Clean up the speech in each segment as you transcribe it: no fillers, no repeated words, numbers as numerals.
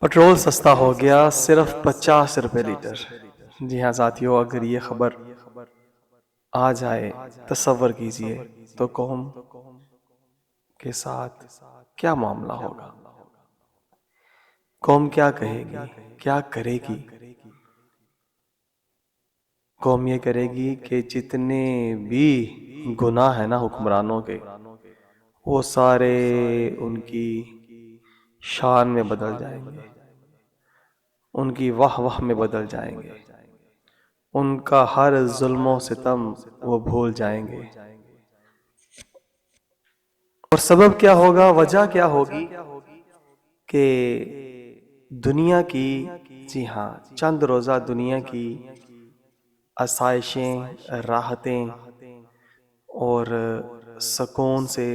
Petrol سستا ہو گیا صرف 50 روپے لیٹر۔ جی ہاں ساتھیوں، اگر یہ خبر آ جائے تصور کیجئے تو قوم کے ساتھ کیا معاملہ ہوگا؟ قوم کیا کہے گی؟ کیا کرے گی؟ قوم یہ کرے گی کہ جتنے بھی گناہ ہیں نا حکمرانوں کے، وہ سارے ان کی شان میں بدل جائیں گے، ان کی واہ واہ میں بدل جائیں گے، ان کا ہر ظلم و ستم وہ بھول جائیں گے۔ اور سبب کیا ہوگا، وجہ کیا ہوگی کہ دنیا کی، جی ہاں، چند روزہ دنیا کی آسائشیں، راحتیں اور سکون سے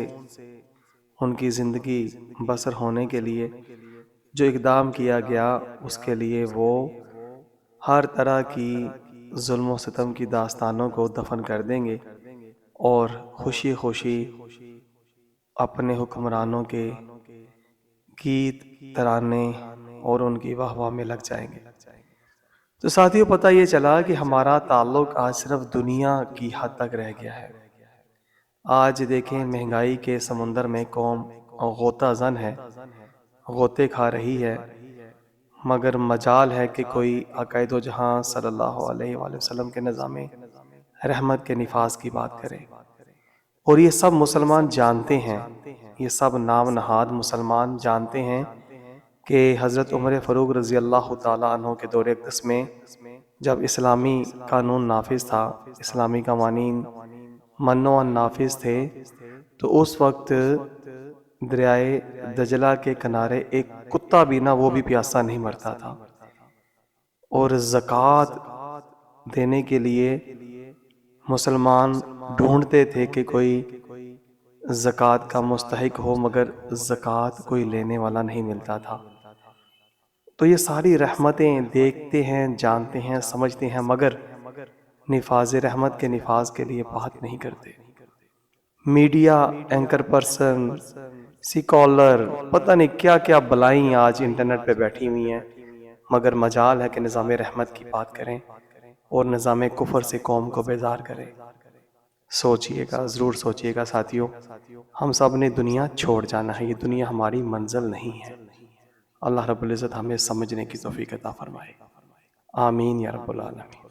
ان کی زندگی بسر ہونے کے لیے جو اقدام کیا گیا، اس کے لیے وہ ہر طرح کی ظلم و ستم کی داستانوں کو دفن کر دیں گے اور خوشی خوشی اپنے حکمرانوں کے گیت ترانے اور ان کی واہ واہ میں لگ جائیں گے۔ تو ساتھیوں، پتہ یہ چلا کہ ہمارا تعلق آج صرف دنیا کی حد تک رہ گیا ہے۔ آج دیکھیں، مہنگائی کے سمندر میں قوم غوطہ زن ہے، غوطے کھا رہی ہے، مگر مجال ہے کہ کوئی عقائد و جہاں صلی اللہ علیہ وآلہ وسلم کے نظام رحمت کے نفاذ کی بات کرے۔ اور یہ سب مسلمان جانتے ہیں، یہ سب نام نہاد مسلمان جانتے ہیں کہ حضرت عمر فاروق رضی اللہ تعالیٰ عنہ کے دور اقدس میں جب اسلامی قانون نافذ تھا، اسلامی قوانین منو نافذ تھے، تو اس وقت دریائے دجلہ کے کنارے ایک کتا بھی نہ، وہ بھی پیاسا نہیں مرتا تھا۔ اور زکوٰۃ دینے کے لیے مسلمان ڈھونڈتے تھے کہ کوئی زکوٰۃ کا مستحق ہو، مگر زکوٰۃ کوئی لینے والا نہیں ملتا تھا۔ تو یہ ساری رحمتیں دیکھتے ہیں، جانتے ہیں، سمجھتے ہیں، مگر نفاذ رحمت کے نفاذ کے لیے بات نہیں کرتے۔ میڈیا، اینکر پرسن، سکالر، پتہ نہیں کیا کیا بلائیں آج انٹرنیٹ پہ بیٹھی ہوئی ہیں، مگر مجال ہے کہ نظام رحمت کی بات کریں اور نظام کفر سے قوم کو بیزار کریں۔ سوچئے گا، ضرور سوچئے گا ساتھیوں، ہم سب نے دنیا چھوڑ جانا ہے، یہ دنیا ہماری منزل نہیں ہے۔ اللہ رب العزت ہمیں سمجھنے کی توفیق عطا فرمائے، آمین یا رب العالمین۔